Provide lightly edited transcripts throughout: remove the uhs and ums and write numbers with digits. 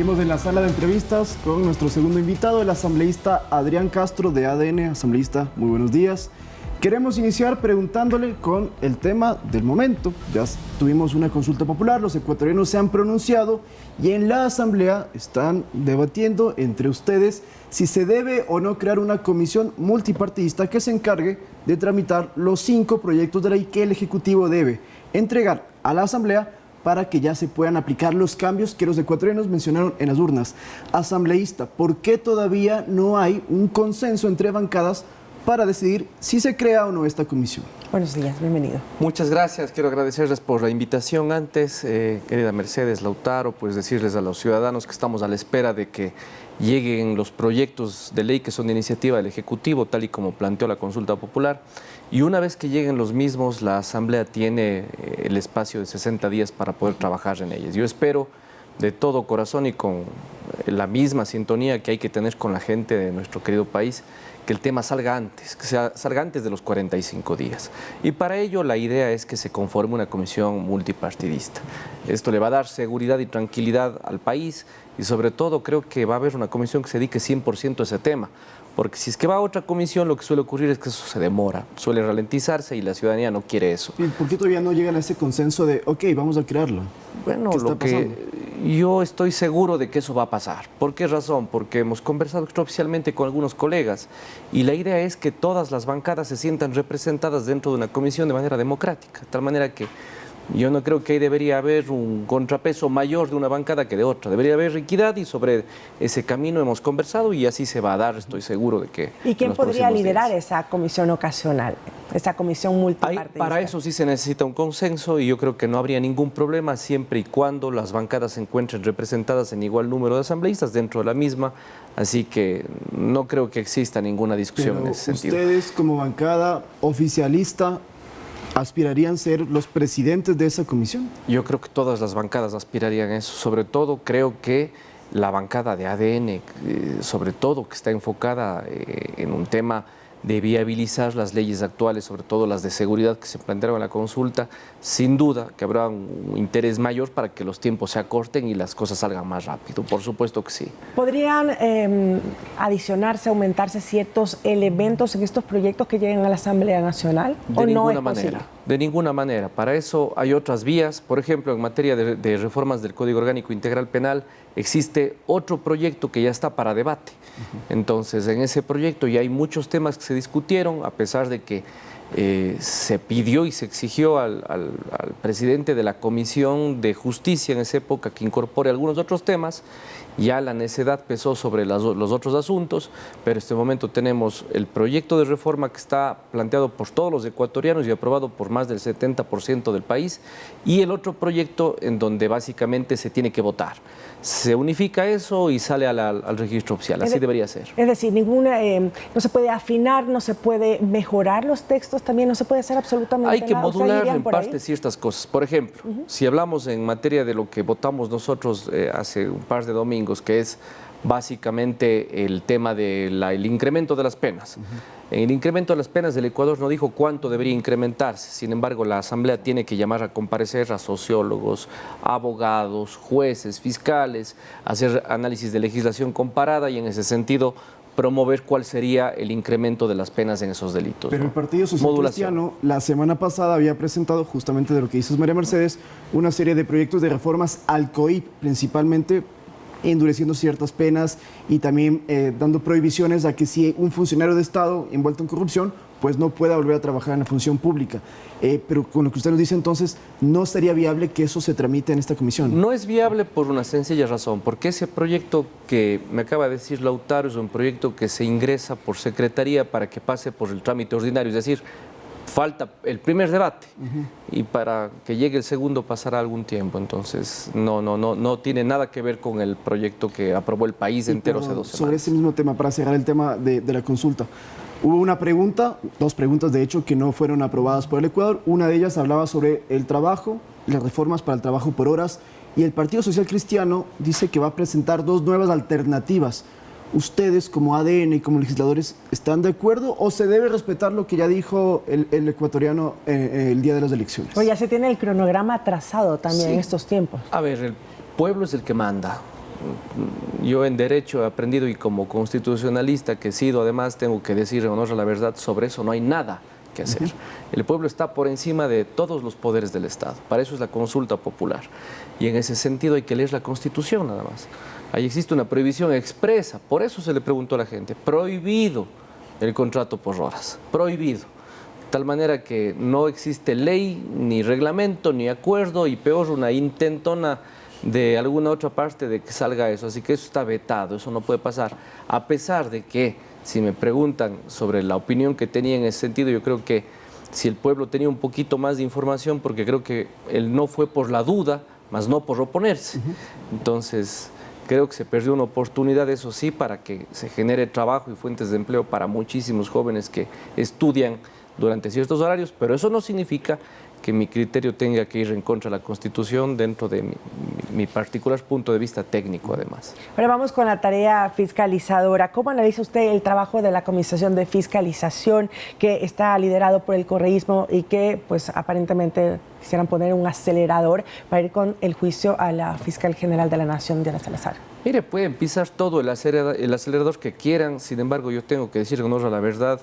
Seguimos en la sala de entrevistas con nuestro segundo invitado, el asambleísta Adrián Castro de ADN. Asambleísta, muy buenos días. Queremos iniciar preguntándole con el tema del momento. Ya tuvimos una consulta popular, los ecuatorianos se han pronunciado y en la asamblea están debatiendo entre ustedes si se debe o no crear una comisión multipartidista que se encargue de tramitar los 5 proyectos de ley que el Ejecutivo debe entregar a la asamblea para que ya se puedan aplicar los cambios que los ecuatorianos mencionaron en las urnas. Asambleísta, ¿por qué todavía no hay un consenso entre bancadas para decidir si se crea o no esta comisión? Buenos días, bienvenido. Muchas gracias, quiero agradecerles por la invitación antes, querida Mercedes, Lautaro, pues decirles a los ciudadanos que estamos a la espera de que lleguen los proyectos de ley que son de iniciativa del Ejecutivo, tal y como planteó la consulta popular, y una vez que lleguen los mismos, la Asamblea tiene el espacio de 60 días para poder trabajar en ellos. Yo espero de todo corazón y con la misma sintonía que hay que tener con la gente de nuestro querido país, que el tema salga antes, salga antes de los 45 días. Y para ello la idea es que se conforme una comisión multipartidista. Esto le va a dar seguridad y tranquilidad al país y sobre todo creo que va a haber una comisión que se dedique 100% a ese tema. Porque si es que va a otra comisión, lo que suele ocurrir es que eso se demora, suele ralentizarse y la ciudadanía no quiere eso. ¿Por qué todavía no llegan a ese consenso de, ok, vamos a crearlo? Bueno, yo estoy seguro de que eso va a pasar. ¿Por qué razón? Porque hemos conversado extraoficialmente con algunos colegas y la idea es que todas las bancadas se sientan representadas dentro de una comisión de manera democrática, de tal manera que yo no creo que ahí debería haber un contrapeso mayor de una bancada que de otra. Debería haber equidad y sobre ese camino hemos conversado y así se va a dar, estoy seguro de que... ¿Y quién podría liderar esa comisión ocasional, esa comisión multipartidista? Para eso sí se necesita un consenso y yo creo que no habría ningún problema siempre y cuando las bancadas se encuentren representadas en igual número de asambleístas dentro de la misma, así que no creo que exista ninguna discusión en ese sentido. Ustedes como bancada oficialista ¿aspirarían a ser los presidentes de esa comisión? Yo creo que todas las bancadas aspirarían a eso. Sobre todo creo que la bancada de ADN, sobre todo que está enfocada en un tema de viabilizar las leyes actuales, sobre todo las de seguridad que se plantearon en la consulta, sin duda que habrá un interés mayor para que los tiempos se acorten y las cosas salgan más rápido, por supuesto que sí. ¿Podrían adicionarse, aumentarse ciertos elementos en estos proyectos que lleguen a la Asamblea Nacional? De ninguna manera, de ninguna manera. Para eso hay otras vías, por ejemplo, en materia de reformas del Código Orgánico Integral Penal, existe otro proyecto que ya está para debate. Entonces, en ese proyecto ya hay muchos temas que se discutieron, a pesar de que se pidió y se exigió al presidente de la Comisión de Justicia en esa época que incorpore algunos otros temas. Ya la necedad pesó sobre los otros asuntos, pero en este momento tenemos el proyecto de reforma que está planteado por todos los ecuatorianos y aprobado por más del 70% del país, y el otro proyecto en donde básicamente se tiene que votar. Se unifica eso y sale al registro oficial, así debería ser. Es decir, no se puede afinar, no se puede mejorar los textos, también no se puede hacer absolutamente nada. Hay que modular en parte ciertas cosas. Por ejemplo, si hablamos en materia de lo que votamos nosotros hace un par de domingos, que es básicamente el tema del incremento de las penas. En el incremento de las penas, el Ecuador no dijo cuánto debería incrementarse. Sin embargo, la Asamblea tiene que llamar a comparecer a sociólogos, abogados, jueces, fiscales, hacer análisis de legislación comparada y en ese sentido promover cuál sería el incremento de las penas en esos delitos. Pero el Partido Social Cristiano la semana pasada había presentado, justamente de lo que dices María Mercedes, una serie de proyectos de reformas al COIP, principalmente endureciendo ciertas penas y también dando prohibiciones a que si un funcionario de Estado envuelto en corrupción, pues no pueda volver a trabajar en la función pública. Pero con lo que usted nos dice entonces, ¿no sería viable que eso se tramite en esta comisión? No es viable por una sencilla razón, porque ese proyecto que me acaba de decir Lautaro es un proyecto que se ingresa por secretaría para que pase por el trámite ordinario, es decir, falta el primer debate y para que llegue el segundo pasará algún tiempo. Entonces no tiene nada que ver con el proyecto que aprobó el país entero hace 2 semanas. Sobre ese mismo tema, para cerrar el tema de la consulta, hubo una pregunta, 2 preguntas de hecho, que no fueron aprobadas por el Ecuador. Una de ellas hablaba sobre el trabajo, las reformas para el trabajo por horas, y el Partido Social Cristiano dice que va a presentar 2 nuevas alternativas. ¿Ustedes como ADN y como legisladores están de acuerdo o se debe respetar lo que ya dijo el ecuatoriano el día de las elecciones? Pues ya se tiene el cronograma trazado también en estos tiempos. A ver, el pueblo es el que manda. yo en Derecho he aprendido y como constitucionalista que he sido, además tengo que decir en honor a la verdad, sobre eso no hay nada que hacer. El pueblo está por encima de todos los poderes del Estado. Para eso es la consulta popular. Y en ese sentido hay que leer la Constitución nada más. Ahí existe una prohibición expresa. Por eso se le preguntó a la gente, prohibido el contrato por horas. Prohibido. De tal manera que no existe ley, ni reglamento, ni acuerdo, y peor una intentona de alguna otra parte de que salga eso. Así que eso está vetado, eso no puede pasar. A pesar de que, si me preguntan sobre la opinión que tenía en ese sentido, yo creo que si el pueblo tenía un poquito más de información, porque creo que él no fue por la duda, más no por oponerse. Entonces, creo que se perdió una oportunidad, eso sí, para que se genere trabajo y fuentes de empleo para muchísimos jóvenes que estudian durante ciertos horarios, pero eso no significa que mi criterio tenga que ir en contra de la Constitución dentro de mi particular punto de vista técnico, además. Ahora vamos con la tarea fiscalizadora. ¿Cómo analiza usted el trabajo de la Comisión de Fiscalización que está liderado por el correísmo y que, pues, aparentemente quisieran poner un acelerador para ir con el juicio a la fiscal general de la Nación, Diana Salazar? Mire, pueden pisar todo el acelerador que quieran, sin embargo, yo tengo que decir en honor a la verdad,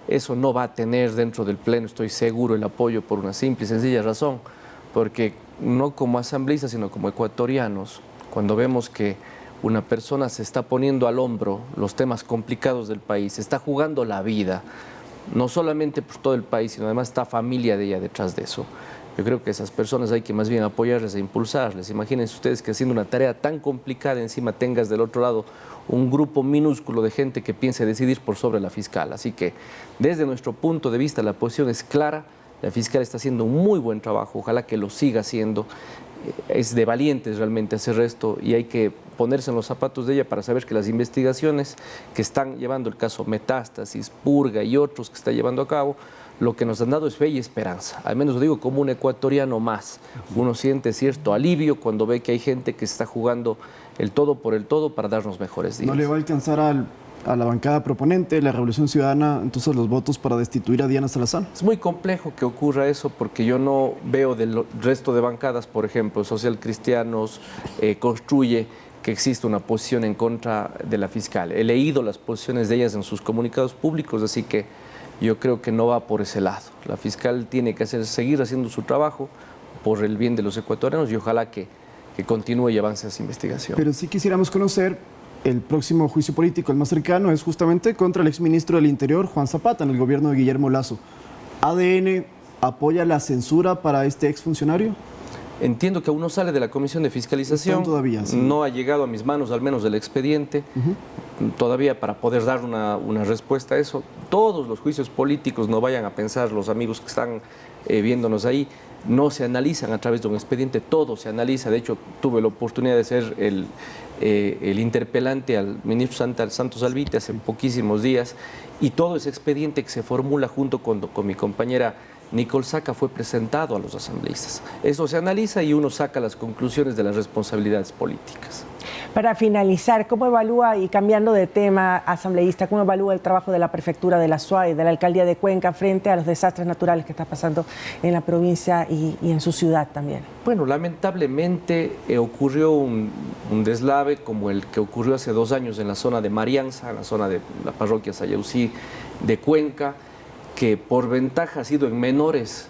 eso no va a tener dentro del Pleno, estoy seguro, el apoyo por una simple y sencilla razón, porque no como asambleístas, sino como ecuatorianos, cuando vemos que una persona se está poniendo al hombro los temas complicados del país, se está jugando la vida, no solamente por todo el país, sino además está familia de ella detrás de eso. Yo creo que esas personas hay que más bien apoyarles e impulsarles. Imagínense ustedes que haciendo una tarea tan complicada encima tengas del otro lado un grupo minúsculo de gente que piense decidir por sobre la fiscal. Así que desde nuestro punto de vista la posición es clara, la fiscal está haciendo un muy buen trabajo, ojalá que lo siga haciendo. Es de valientes realmente hacer esto y hay que ponerse en los zapatos de ella para saber que las investigaciones que están llevando el caso Metástasis, Purga y otros que está llevando a cabo, lo que nos han dado es fe y esperanza. Al menos lo digo como un ecuatoriano más. Uno siente cierto alivio cuando ve que hay gente que está jugando el todo por el todo para darnos mejores días. ¿No le va a alcanzar a la bancada proponente, la Revolución Ciudadana, entonces los votos para destituir a Diana Salazar? Es muy complejo que ocurra eso porque yo no veo del resto de bancadas, por ejemplo, Social Cristianos, Construye, que existe una posición en contra de la fiscal. He leído las posiciones de ellas en sus comunicados públicos, así que yo creo que no va por ese lado. La fiscal tiene que seguir haciendo su trabajo por el bien de los ecuatorianos y ojalá que continúe y avance esa investigación. Pero sí quisiéramos conocer, el próximo juicio político, el más cercano, es justamente contra el exministro del Interior, Juan Zapata, en el gobierno de Guillermo Lasso. ¿ADN apoya la censura para este exfuncionario? Entiendo que aún no sale de la Comisión de Fiscalización. Están todavía, sí. No ha llegado a mis manos, al menos, el expediente, todavía para poder dar una respuesta a eso. Todos los juicios políticos, no vayan a pensar los amigos que están viéndonos ahí, no se analizan a través de un expediente, todo se analiza. De hecho, tuve la oportunidad de ser el interpelante al ministro Santos Alvite hace poquísimos días y todo ese expediente que se formula junto con mi compañera Nicole Saca fue presentado a los asambleístas. Eso se analiza y uno saca las conclusiones de las responsabilidades políticas. Para finalizar, ¿cómo evalúa, y cambiando de tema, asambleísta, cómo evalúa el trabajo de la prefectura de la SUAY, de la alcaldía de Cuenca, frente a los desastres naturales que está pasando en la provincia y en su ciudad también? Bueno, lamentablemente ocurrió un deslave como el que ocurrió hace 2 años en la zona de Marianza, en la zona de la parroquia Sayausí de Cuenca, que por ventaja ha sido en menores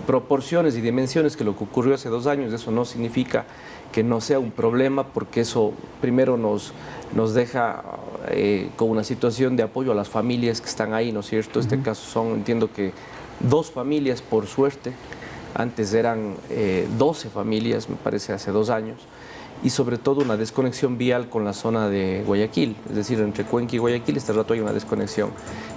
proporciones y dimensiones que lo que ocurrió hace 2 años. Eso no significa que no sea un problema, porque eso primero nos deja con una situación de apoyo a las familias que están ahí, ¿no es cierto? Este caso entiendo que 2 familias, por suerte, antes eran 12 familias, me parece, hace 2 años, y sobre todo una desconexión vial con la zona de Guayaquil, es decir, entre Cuenca y Guayaquil este rato hay una desconexión.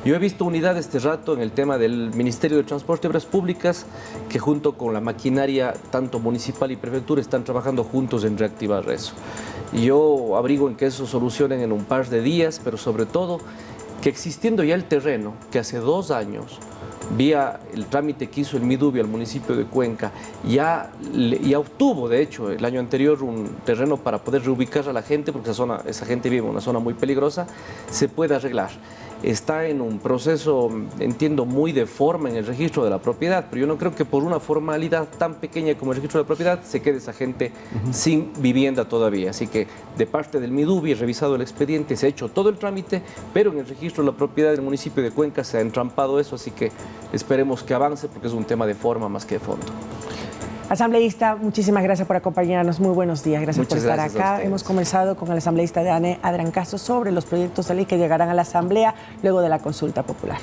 Yo he visto unidad este rato en el tema del Ministerio de Transporte y Obras Públicas, que junto con la maquinaria, tanto municipal y prefectura, están trabajando juntos en reactivar eso. Y yo abrigo en que eso solucionen en un par de días, pero sobre todo que existiendo ya el terreno, que hace 2 años, vía el trámite que hizo el Midubi al municipio de Cuenca, ya obtuvo, de hecho, el año anterior un terreno para poder reubicar a la gente, porque esa gente vive en una zona muy peligrosa, se puede arreglar. está en un proceso, entiendo, muy de forma en el registro de la propiedad, pero yo no creo que por una formalidad tan pequeña como el registro de la propiedad se quede esa gente sin vivienda todavía. Así que de parte del Midubi, revisado el expediente, se ha hecho todo el trámite, pero en el registro de la propiedad del municipio de Cuenca se ha entrampado eso, así que esperemos que avance porque es un tema de forma más que de fondo. Asambleísta, muchísimas gracias por acompañarnos. Muy buenos días. Gracias por estar acá. Hemos conversado con el asambleísta de ADN, Adrián Castro, sobre los proyectos de ley que llegarán a la Asamblea luego de la consulta popular.